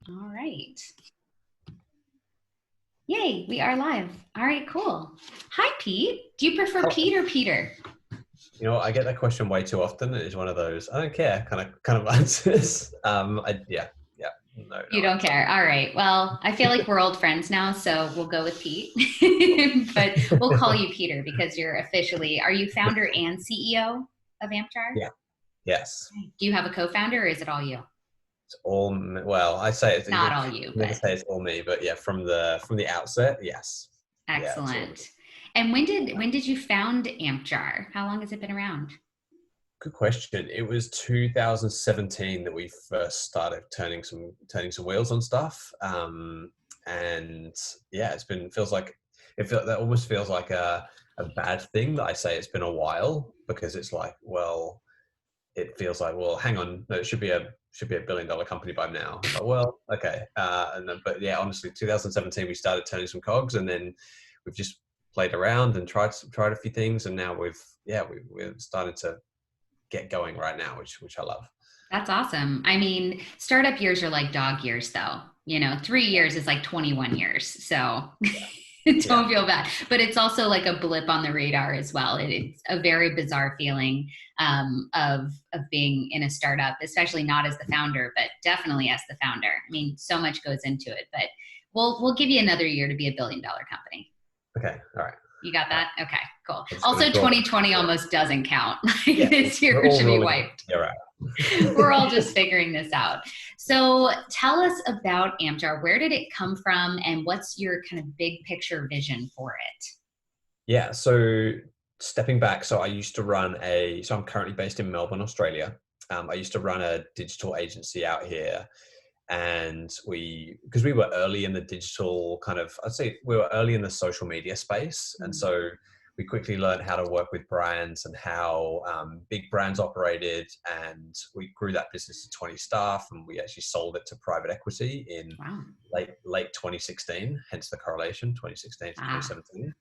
All right. Yay, we are live. All right, cool. Hi, Pete. Do you prefer Hello. Pete or Peter? I get that question way too often. It is one of those I don't care kind of answers. Yeah, no You don't answer. care. All right. Well, I feel like we're old friends now, so we'll go with Pete. But we'll call you Peter because you're officially, are you founder and CEO of Ampjar? Yeah, yes. Do you have a co-founder or is it all you? It's all well. I say it's Not you all you, never but say it's all me, but yeah, from the outset, yes, yeah, it's all me. excellent. And when did you found Ampjar? How long has it been around? Good question. It was 2017 that we first started turning some wheels on stuff, and yeah, feels like that almost feels like a bad thing that I say it's been a while because it's like, well, it feels like, well, hang on, no, it should be a billion-dollar company by now. But well, okay, but yeah, honestly, 2017 we started turning some cogs, and then we've just played around and tried a few things, and now we're starting to get going right now, which I love. That's awesome. I mean, startup years are like dog years, though. 3 years is like 21 years. So Yeah, don't feel bad. But it's also like a blip on the radar as well. It's a very bizarre feeling of being in a startup, especially not as the founder, but definitely as the founder. I mean, so much goes into it. But we'll give you another year to be $1 billion company. okay, all right, You got all right. that? Okay, cool. I'm just gonna Also, draw. 2020 almost doesn't count. Like Yeah, this we're year all should be rolling. wiped. Yeah, right. We're all just figuring this out. So tell us about Amjar. Where did it come from and what's your kind of big picture vision for it? Yeah, so stepping back, so I'm currently based in Melbourne, Australia. I used to run a digital agency out here, and because we were early in the digital I'd say we were early in the social media space, and Mm. so we quickly learned how to work with brands and how big brands operated, and we grew that business to 20 staff, and we actually sold it to private equity in Wow. late 2016, hence the correlation 2016 to Ah, 2017.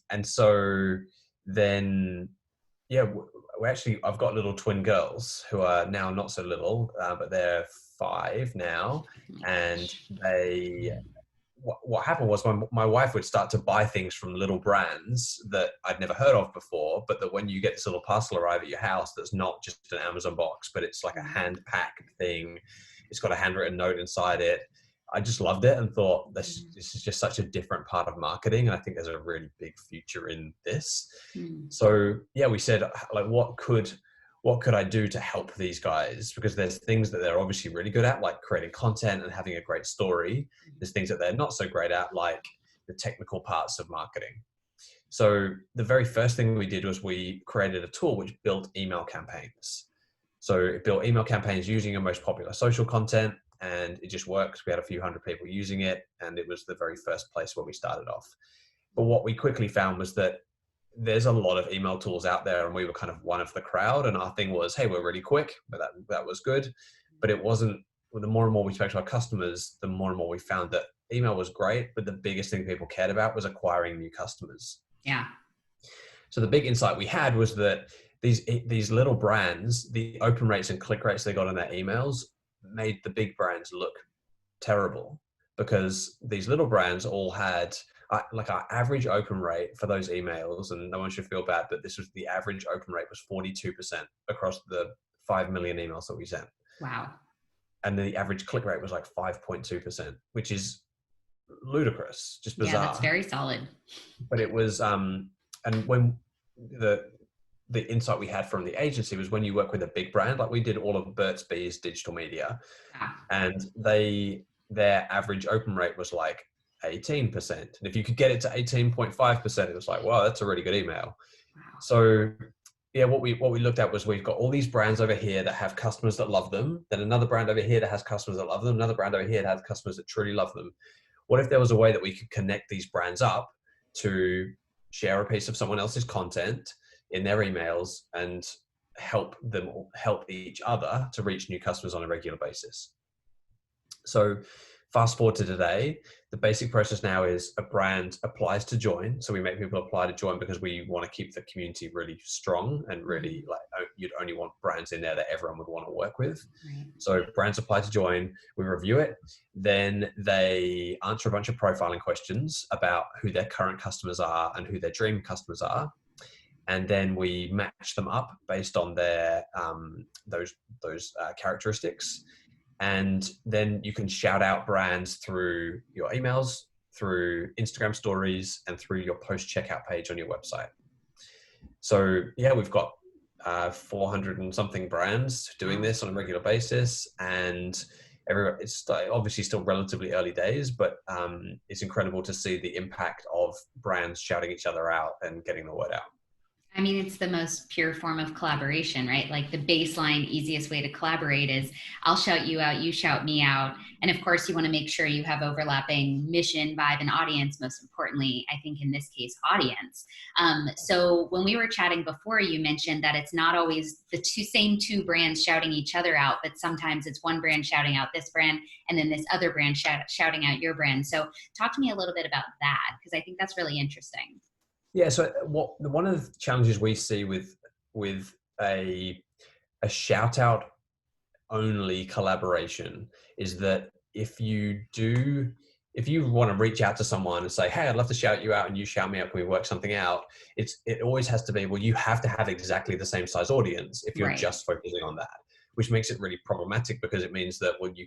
And so then, yeah, I've got little twin girls who are now not so little, but they're 5 now, oh my and gosh. what happened was my wife would start to buy things from little brands that I'd never heard of before, but that when you get this little parcel arrive at your house, that's not just an Amazon box, but it's like a Mm. hand packed thing. It's got a handwritten note inside it. I just loved it and thought this is just such a different part of marketing. And I think there's a really big future in this. Mm. So yeah, we said, like, what could I do to help these guys? Because there's things that they're obviously really good at, like creating content and having a great story. There's things that they're not so great at, like the technical parts of marketing. So the very first thing we did was we created a tool which built email campaigns. So it built email campaigns using your most popular social content, and it just works. We had a few hundred people using it, and it was the very first place where we started off. But what we quickly found was that there's a lot of email tools out there, and we were kind of one of the crowd. And our thing was, hey, we're really quick, but that was good. But it wasn't. The more and more we spoke to our customers, the more and more we found that email was great, but the biggest thing people cared about was acquiring new customers. Yeah. So the big insight we had was that these little brands, the open rates and click rates they got on their emails made the big brands look terrible, because these little brands all had like our average open rate for those emails, and no one should feel bad, but this was the average open rate was 42% across the 5 million emails that we sent. Wow. And the average click rate was like 5.2%, which is ludicrous, just Yeah, that's bizarre. very solid. But it was, and when the, the insight we had from the agency was when you work with a big brand, like we did all of Burt's Bees digital media, Ah, and their average open rate was like 18%. And if you could get it to 18.5%, it was like, wow, that's a really good email. wow. So yeah, what we looked at was we've got all these brands over here that have customers that love them, then another brand over here that has customers that love them, another brand over here that has customers that truly love them. What if there was a way that we could connect these brands up to share a piece of someone else's content in their emails and help each other to reach new customers on a regular basis? So Fast forward to today, the basic process now is a brand applies to join. So we make people apply to join because we want to keep the community really strong and really like you'd only want brands in there that everyone would want to work with. Right. So brands apply to join, we review it, then they answer a bunch of profiling questions about who their current customers are and who their dream customers are. And then we match them up based on their those characteristics. And then you can shout out brands through your emails, through Instagram stories, and through your post checkout page on your website. So yeah, we've got 400 and something brands doing this on a regular basis, and it's obviously still relatively early days, but it's incredible to see the impact of brands shouting each other out and getting the word out. I mean, it's the most pure form of collaboration, right? Like the baseline, easiest way to collaborate is I'll shout you out, you shout me out. And of course, you want to make sure you have overlapping mission, vibe, and audience. Most importantly, I think in this case, audience. So when we were chatting before, you mentioned that it's not always the same two brands shouting each other out, but sometimes it's one brand shouting out this brand and then this other brand shouting out your brand. So talk to me a little bit about that, because I think that's really interesting. Yeah. So one of the challenges we see with a shout out only collaboration is that if you want to reach out to someone and say, hey, I'd love to shout you out and you shout me out, can we work something out? It always has to be, well, you have to have exactly the same size audience if you're Right. just focusing on that, which makes it really problematic because it means that, well, you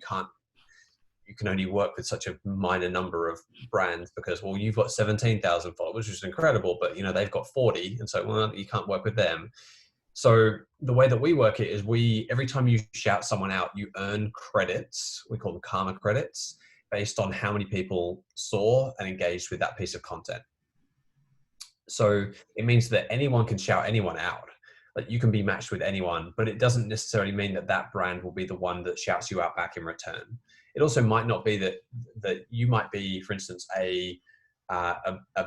can only work with such a minor number of brands because, well, you've got 17,000 followers, which is incredible, but they've got 40. And so, well, you can't work with them. So the way that we work it is every time you shout someone out, you earn credits. We call them karma credits based on how many people saw and engaged with that piece of content. So it means that anyone can shout anyone out. Like you can be matched with anyone, but it doesn't necessarily mean that that brand will be the one that shouts you out back in return. It also might not be that you might be, for instance, a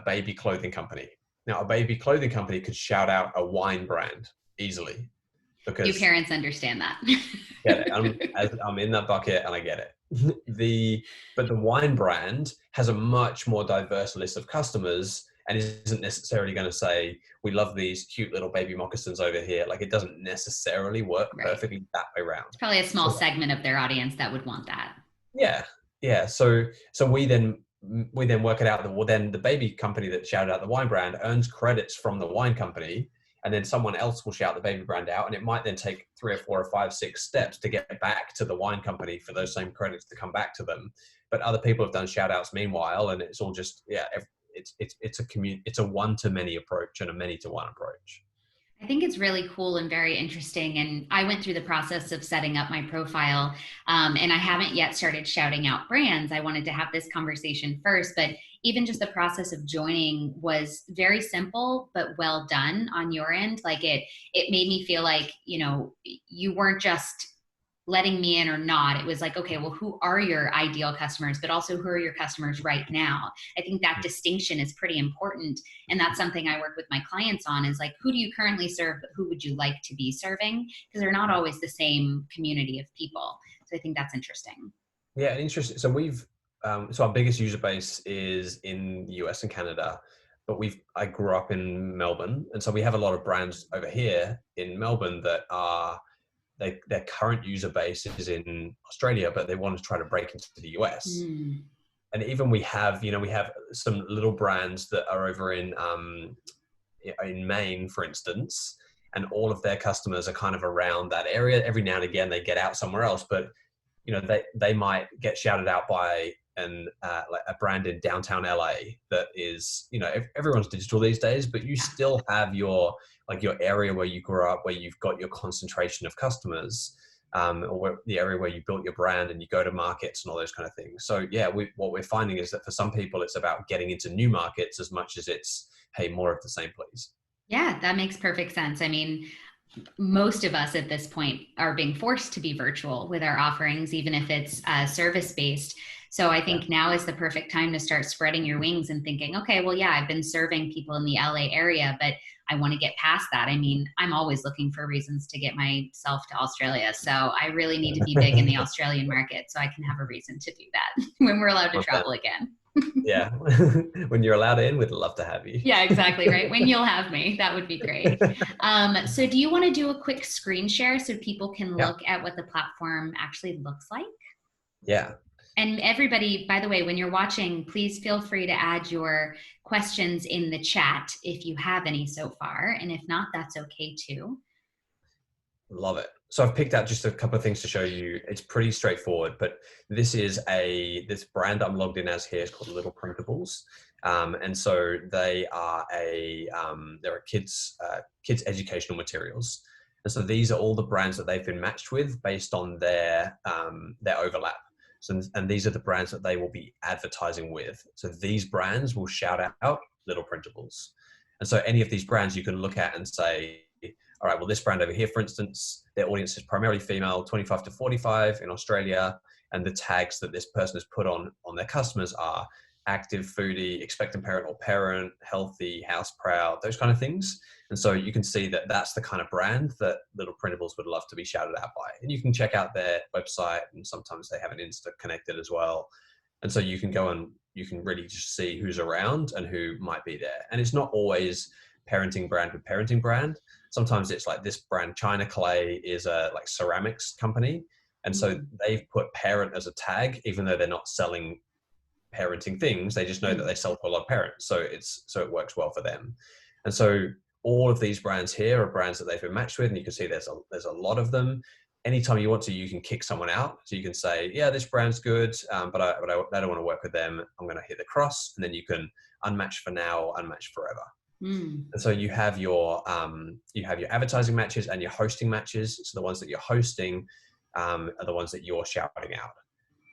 baby clothing company. Now, a baby clothing company could shout out a wine brand easily because Your parents understand that. get it. I'm in that bucket and I get it. But the wine brand has a much more diverse list of customers and isn't necessarily going to say, we love these cute little baby moccasins over here. Like it doesn't necessarily work perfectly that way around. It's probably a small segment of their audience that would want that. Yeah. Yeah. So we then work it out that, well, then the baby company that shouted out the wine brand earns credits from the wine company, and then someone else will shout the baby brand out, and it might then take 3 or 4 or 5, 6 steps to get back to the wine company for those same credits to come back to them. But other people have done shout outs meanwhile, and it's all just, it's a one-to-many approach and a many-to-one approach. I think it's really cool and very interesting. And I went through the process of setting up my profile, and I haven't yet started shouting out brands. I wanted to have this conversation first, but even just the process of joining was very simple, but well done on your end. Like it made me feel like, you weren't just letting me in or not. It was like, okay, well, who are your ideal customers, but also who are your customers right now? I think that distinction is pretty important. And that's something I work with my clients on is like, who do you currently serve, but who would you like to be serving? Because they're not always the same community of people. So I think that's interesting. Yeah, interesting. So so our biggest user base is in the US and Canada, but I grew up in Melbourne. And so we have a lot of brands over here in Melbourne that are, their current user base is in Australia, but they want to try to break into the US. And even we have some little brands that are over in Maine, for instance, and all of their customers are kind of around that area. Every now and again, they get out somewhere else, but they might get shouted out by like a brand in downtown LA that is, everyone's digital these days, but you still have your area where you grew up, where you've got your concentration of customers, or the area where you built your brand and you go to markets and all those kind of things. So yeah, what we're finding is that for some people, it's about getting into new markets as much as it's, hey, more of the same, please. Yeah, that makes perfect sense. I mean, most of us at this point are being forced to be virtual with our offerings, even if it's service-based. So I Yeah. think now is the perfect time to start spreading your wings and thinking, okay, well, yeah, I've been serving people in the LA area, but I want to get past that. I mean, I'm always looking for reasons to get myself to Australia. So I really need to be big in the Australian market so I can have a reason to do that when we're allowed to Well, then, travel again. yeah. When you're allowed in, we'd love to have you. Yeah, exactly. Right. When you'll have me, that would be great. So do you want to do a quick screen share so people can Yeah. look at what the platform actually looks like? Yeah. And everybody, by the way, when you're watching, please feel free to add your questions in the chat if you have any so far. And if not, that's okay too. Love it. So I've picked out just a couple of things to show you. It's pretty straightforward, but this brand I'm logged in as here is called Little Printables. And so they are they're a kids educational materials. And so these are all the brands that they've been matched with based on their overlap. So, and these are the brands that they will be advertising with. So these brands will shout out Little Printables. And so any of these brands you can look at and say, all right, well, this brand over here, for instance, their audience is primarily female, 25 to 45 in Australia. And the tags that this person has put on their customers are active, foodie, expectant parent or parent, healthy, house proud, those kind of things. And so you can see that that's the kind of brand that Little Printables would love to be shouted out by. And you can check out their website, and sometimes they have an Insta connected as well. And so you can go and you can really just see who's around and who might be there. And it's not always parenting brand with parenting brand. Sometimes it's like this brand, China Clay, is a like ceramics company. And so they've put parent as a tag, even though they're not selling parenting things. They just know that they sell to a lot of parents. So it works well for them. And so all of these brands here are brands that they've been matched with. And you can see there's a lot of them. Anytime you want to, you can kick someone out. So you can say, yeah, this brand's good, but I don't want to work with them. I'm going to hit the cross. And then you can unmatch for now or unmatch forever. Mm. And so you have your advertising matches and your hosting matches. So the ones that you're hosting are the ones that you're shouting out.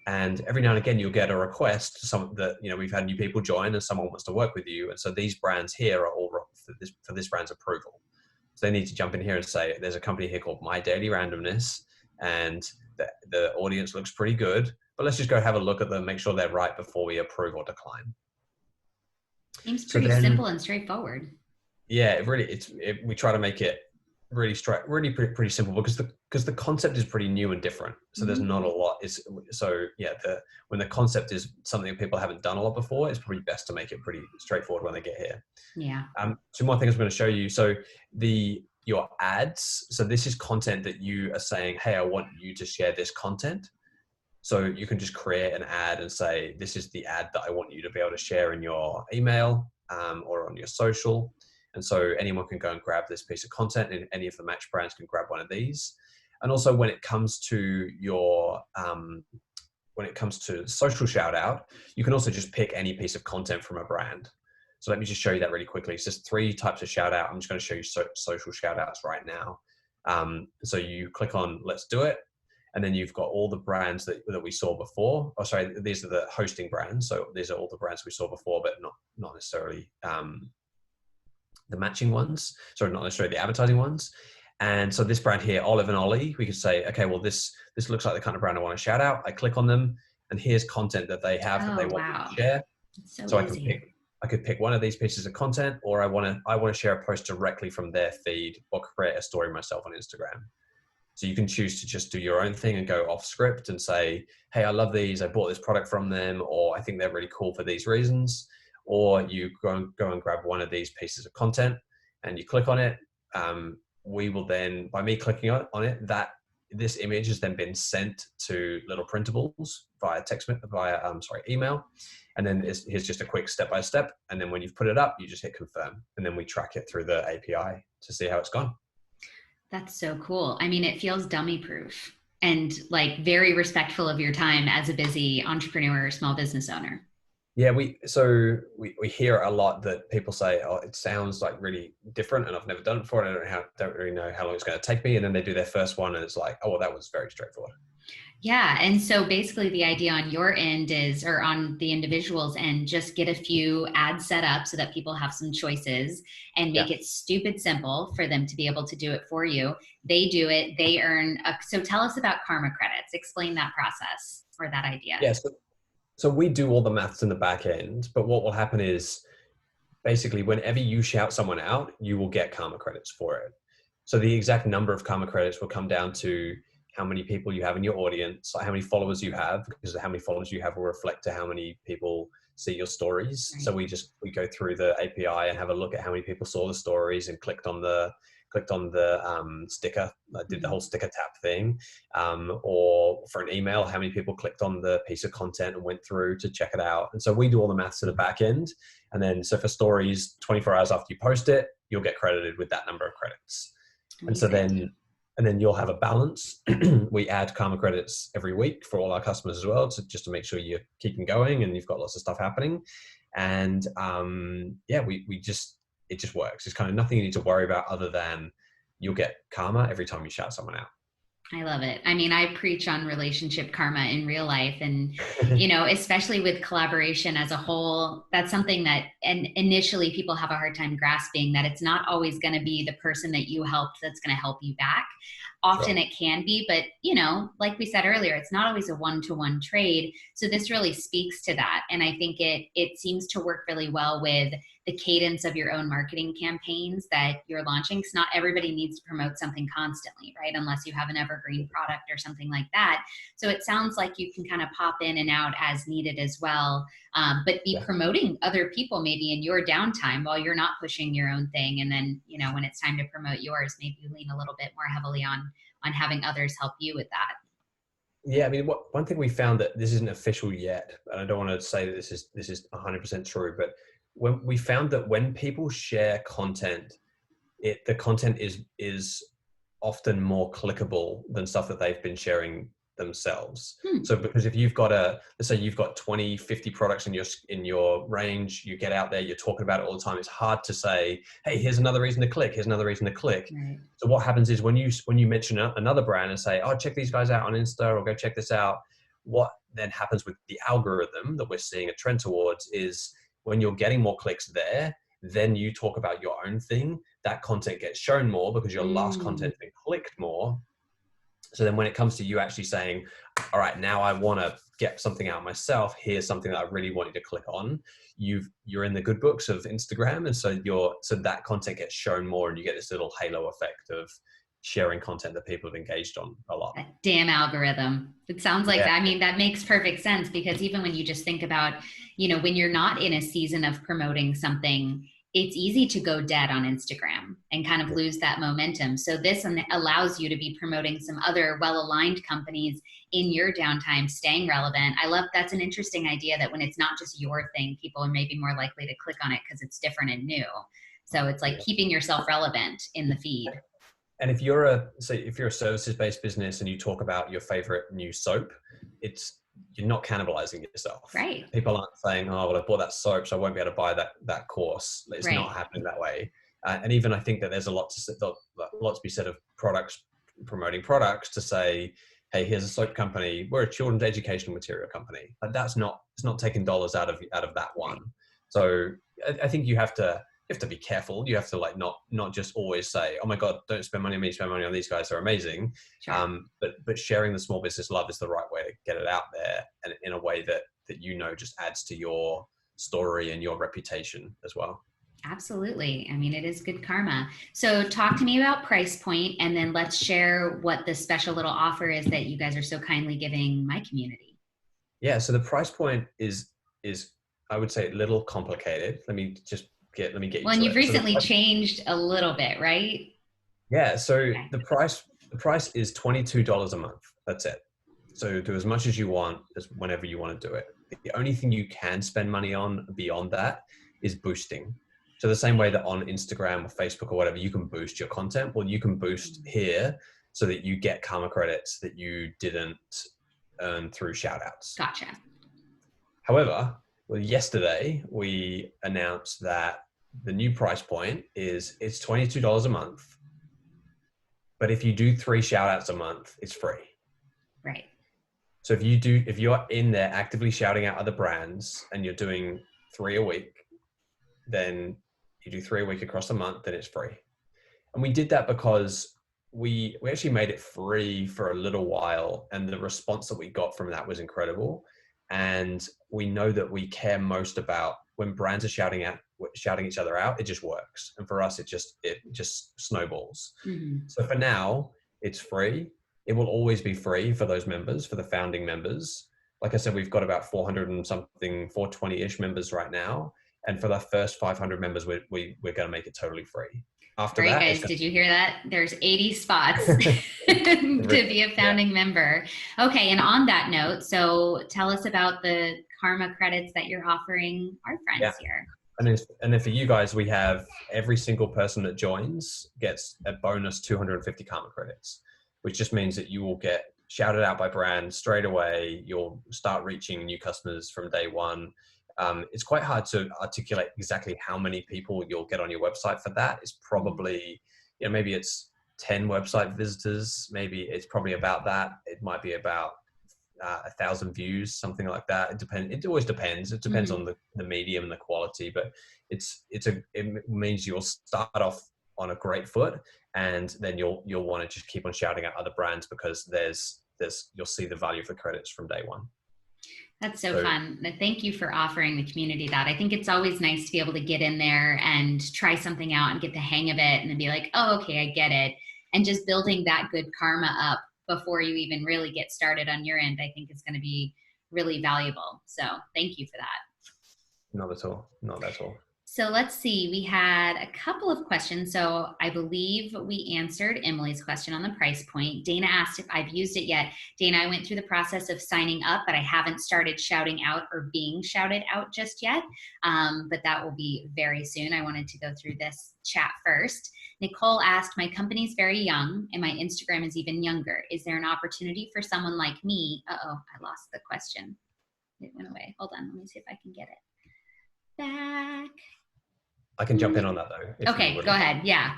And every now and again, you'll get a request we've had new people join and someone wants to work with you. And so these brands here are all for this brand's approval. So they need to jump in here and say, there's a company here called My Daily Randomness, and the audience looks pretty good, but let's just go have a look at them, make sure they're right before we approve or decline. Seems So pretty then, simple and straightforward. yeah, it really, we try to make it really pretty simple because the concept is pretty new and different. So there's not a lot. When the concept is something that people haven't done a lot before, it's probably best to make it pretty straightforward when they get here. Yeah. Two more things I'm going to show you. So your ads. So this is content that you are saying, hey, I want you to share this content. So you can just create an ad and say, this is the ad that I want you to be able to share in your email or on your social. And so anyone can go and grab this piece of content, and any of the match brands can grab one of these. And also when it comes to social shout out, you can also just pick any piece of content from a brand. So let me just show you that really quickly. It's just 3 types of shout out. I'm just going to show you social shout outs right now. So you click on let's do it. And then you've got all the brands that we saw before. Oh, sorry, these are the hosting brands. So these are all the brands we saw before, but not necessarily the matching ones. Sorry, not necessarily the advertising ones. And so this brand here, Olive and Ollie, we could say, okay, well, this looks like the kind of brand I want to shout out. I click on them, and here's content that they have that they want me to share. It's so So easy. I could pick one of these pieces of content, or I want to share a post directly from their feed, or create a story myself on Instagram. So you can choose to just do your own thing and go off script and say, hey, I love these. I bought this product from them, or I think they're really cool for these reasons. Or you go and grab one of these pieces of content and you click on it. We will then, by me clicking on it, this image has then been sent to Little Printables via email. And then here's just a quick step-by-step. And then when you've put it up, you just hit confirm. And then we track it through the API to see how it's gone. That's so cool. I mean, it feels dummy proof and like very respectful of your time as a busy entrepreneur or small business owner. Yeah, we hear a lot that people say, oh, it sounds like really different and I've never done it before. And I don't really know how long it's going to take me. And then they do their first one and it's like, oh, well, that was very straightforward. Yeah. And so basically the idea on your end is, or on the individual's end, just get a few ads set up so that people have some choices and make it stupid simple for them to be able to do it for you. They do it, they earn. So tell us about karma credits. Explain that process or that idea. Yes. So we do all the maths in the back end, but what will happen is basically whenever you shout someone out, you will get karma credits for it. So the exact number of karma credits will come down to how many people you have in your audience, like how many followers you have, because how many followers you have will reflect to how many people see your stories. So Right. we go through the API and have a look at how many people saw the stories and clicked on the sticker, did the Mhm. whole sticker tap thing, or for an email, how many people clicked on the piece of content and went through to check it out. And so we do all the maths to the back end. And then, so for stories, 24 hours after you post it, you'll get credited with that number of credits. And so Amazing. then you'll have a balance. We add karma credits every week for all our customers as well, just to make sure you're keeping going and you've got lots of stuff happening. And yeah, it just works. It's kind of nothing you need to worry about other than you'll get karma every time you shout someone out. I love it. I mean, I preach on relationship karma in real life. And, you know, especially with collaboration as a whole, that's something that, and initially people have a hard time grasping that it's not always going to be the person that you helped that's going to help you back. Often Sure. it can be, but, you know, like we said earlier, it's not always a one-to-one trade. So this really speaks to that. And I think it seems to work really well with the cadence of your own marketing campaigns that you're launching. Because not everybody needs to promote something constantly, right? Unless you have an evergreen product or something like that. So it sounds like you can kind of pop in and out as needed as well, but be Yeah. promoting other people maybe in your downtime while you're not pushing your own thing. And then, you know, when it's time to promote yours, maybe you lean a little bit more heavily on having others help you with that. Yeah, I mean, one thing we found, that this isn't official yet, and I don't want to say that this is 100% true, but when we found that when people share content, the content is often more clickable than stuff that they've been sharing themselves. Hmm. So because if you've got let's say you've got 20, 50 products in your range, you get out there, you're talking about it all the time, it's hard to say, hey, here's another reason to click, here's another reason to click. Right. So what happens is when you mention another brand and say, oh, check these guys out on Insta, or go check this out, what then happens with the algorithm that we're seeing a trend towards is when you're getting more clicks there, then you talk about your own thing, that content gets shown more because your last Mm. content's been clicked more. So then when it comes to you actually saying, all right, now I want to get something out myself, here's something that I really want you to click on, you're in the good books of Instagram. And so that content gets shown more, and you get this little halo effect of sharing content that people have engaged on a lot. That damn algorithm. It sounds like Yeah. that. I mean, that makes perfect sense because even when you just think about, you know, when you're not in a season of promoting something, it's easy to go dead on Instagram and kind of Yeah. lose that momentum. So this allows you to be promoting some other well-aligned companies in your downtime, staying relevant. I love that's an interesting idea that when it's not just your thing, people are maybe more likely to click on it because it's different and new. So it's like Yeah. keeping yourself relevant in the feed. And if you're a services-based business and you talk about your favorite new soap, you're not cannibalizing yourself. Right. People aren't saying, "Oh, well, I bought that soap, so I won't be able to buy that course." It's not Right. happening that way. And even I think that there's a lot to be said of promoting products to say, "Hey, here's a soap company. We're a children's educational material company." But it's not taking dollars out of that one. Right. So I think you have to be careful. You have to not just always say, "Oh my God, don't spend money on me, spend money on these guys. They're amazing." Sure. But sharing the small business love is the right way to get it out there, and in a way that just adds to your story and your reputation as well. Absolutely. I mean, it is good karma. So, talk to me about price point, and then let's share what the special little offer is that you guys are so kindly giving my community. Yeah. So the price point is I would say a little complicated. Let me get you Well, and to you've it. So the recently price, changed a little bit, right? yeah. So Okay. the price is $22 a month. That's it. So do as much as you want, as whenever you want to do it. The only thing you can spend money on beyond that is boosting. So the same way that on Instagram or Facebook or whatever, you can boost your content, well, you can boost here so that you get karma credits that you didn't earn through shout outs. Gotcha. However, well, yesterday we announced that the new price point it's $22 a month. But if you do 3 shout outs a month, it's free. Right. So if you're in there actively shouting out other brands and you're doing 3 a week, then you do 3 a week across the month, then it's free. And we did that because we actually made it free for a little while, and the response that we got from that was incredible. And we know that we care most about when brands are shouting each other out, it just works. And for us, it just snowballs. Mm-hmm. So for now, it's free. It will always be free for those members, for the founding members. Like I said, we've got about 400 and something, 420-ish members right now. And for the first 500 members, we're going to make it totally free. After All right, that, guys, did you hear that? There's 80 spots it's to be a yeah. founding member. Okay, and on that note, so tell us about the karma credits that you're offering our Yeah. friends here. And then for you guys, we have every single person that joins gets a bonus 250 karma credits, which just means that you will get shouted out by brands straight away. You'll start reaching new customers from day one. It's quite hard to articulate exactly how many people you'll get on your website for that. It's probably, maybe it's 10 website visitors. Maybe it's probably about that. It might be about 1,000 views, something like that. It always depends. It depends on the medium and the quality, but it means you'll start off on a great foot, and then you'll want to just keep on shouting out other brands because you'll see the value of the credits from day one. That's so fun. Thank you for offering the community that. I think it's always nice to be able to get in there and try something out and get the hang of it and then be like, oh, okay, I get it. And just building that good karma up before you even really get started on your end, I think is going to be really valuable. So thank you for that. Not at all. Not at all. So let's see, we had a couple of questions. So I believe we answered Emily's question on the price point. Dana asked if I've used it yet. Dana, I went through the process of signing up, but I haven't started shouting out or being shouted out just yet. But that will be very soon. I wanted to go through this chat first. Nicole asked, my company's very young and my Instagram is even younger. Is there an opportunity for someone like me? Uh-oh, I lost the question. It went away. Hold on, let me see if I can get it back. I can jump in on that though. Okay, go ahead. Yeah.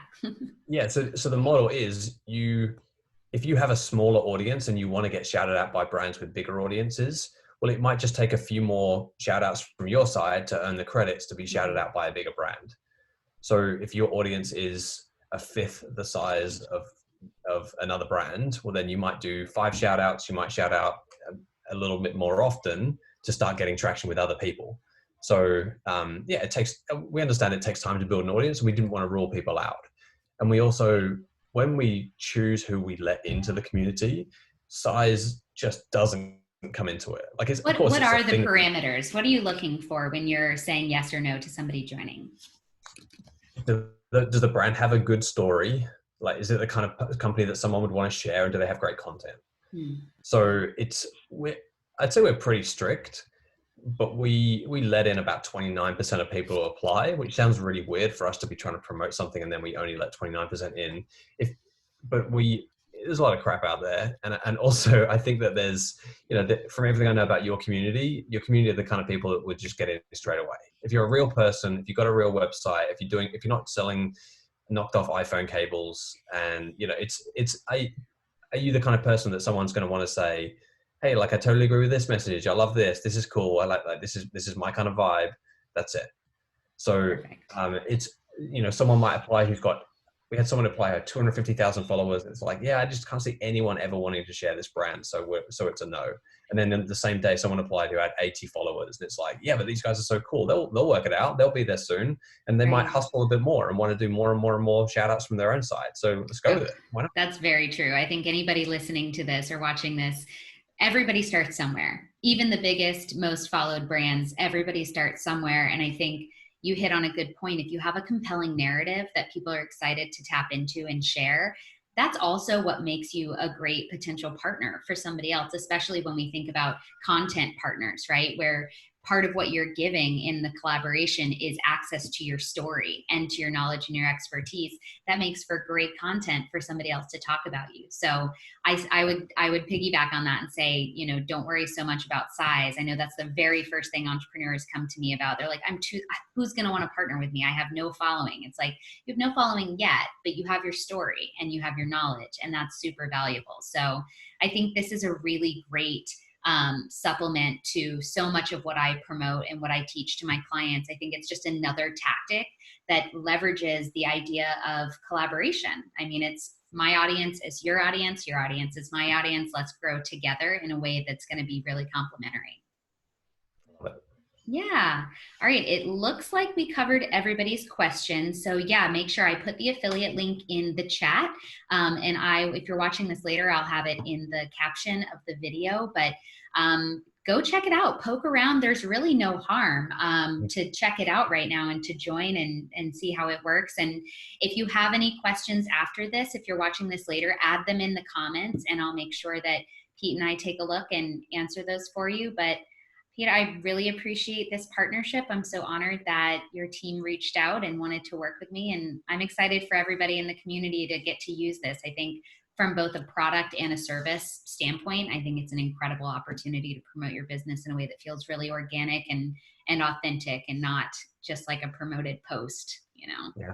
Yeah. So the model is if you have a smaller audience and you want to get shouted out by brands with bigger audiences, well, it might just take a few more shout outs from your side to earn the credits to be shouted out by a bigger brand. So if your audience is a fifth the size of another brand, well, then you might do 5 shout outs. You might shout out a little bit more often to start getting traction with other people. So we understand it takes time to build an audience, and we didn't want to rule people out. And we also, when we choose who we let into the community, size just doesn't come into it. Like, what are the parameters? What are you looking for when you're saying yes or no to somebody joining? Does the brand have a good story? Like, is it the kind of company that someone would want to share, and do they have great content? So I'd say we're pretty strict. But we let in about 29% of people who apply, which sounds really weird for us to be trying to promote something and then we only let 29% in. There's a lot of crap out there, and also I think that there's, from everything I know about your community are the kind of people that would just get in straight away. If you're a real person, if you've got a real website, if you're not selling knocked off iPhone cables, and are you the kind of person that someone's going to want to say, hey, like, I totally agree with this message. I love this. This is cool. I like that. This is my kind of vibe. That's it. So it's, someone might apply we had someone apply who had 250,000 followers. It's like, yeah, I just can't see anyone ever wanting to share this brand. So it's a no. And then the same day, someone applied who had 80 followers. And it's like, yeah, but these guys are so cool. They'll work it out. They'll be there soon. And they might hustle a bit more and want to do more and more and more shout outs from their own side. So let's go with it. Why not? That's very true. I think anybody listening to this or watching this, everybody starts somewhere. Even the biggest, most followed brands, everybody starts somewhere. And I think you hit on a good point. If you have a compelling narrative that people are excited to tap into and share, that's also what makes you a great potential partner for somebody else, especially when we think about content partners, right? Where part of what you're giving in the collaboration is access to your story and to your knowledge and your expertise. That makes for great content for somebody else to talk about you. So I would piggyback on that and say, don't worry so much about size. I know that's the very first thing entrepreneurs come to me about. They're like, who's going to want to partner with me? I have no following. It's like, you have no following yet, but you have your story and you have your knowledge, and that's super valuable. So I think this is a really great supplement to so much of what I promote and what I teach to my clients. I think it's just another tactic that leverages the idea of collaboration. I mean, it's my audience is your audience is my audience. Let's grow together in a way that's going to be really complementary. Yeah. All right. It looks like we covered everybody's questions. So yeah, make sure I put the affiliate link in the chat. And if you're watching this later, I'll have it in the caption of the video. But go check it out. Poke around. There's really no harm to check it out right now and to join and see how it works. And if you have any questions after this, if you're watching this later, add them in the comments, and I'll make sure that Pete and I take a look and answer those for you. But Pete, I really appreciate this partnership. I'm so honored that your team reached out and wanted to work with me. And I'm excited for everybody in the community to get to use this. I think from both a product and a service standpoint, I think it's an incredible opportunity to promote your business in a way that feels really organic and authentic, and not just like a promoted post, Yeah,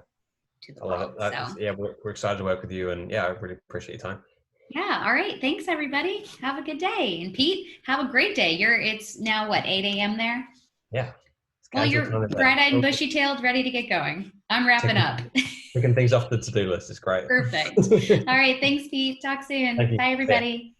to the I love world. it. So Yeah, we're excited to work with you, and yeah, I really appreciate your time. yeah. All right. Thanks everybody. Have a good day. And Pete, have a great day. It's now what, 8 a.m. there? Yeah, it's Well, casual you're time there. bright-eyed and Oh, bushy-tailed, ready to get going. I'm wrapping ticking, up. ticking things off the to-do list is great. Perfect. All right. Thanks, Pete. Talk soon. Thank you. Bye, See ya. everybody.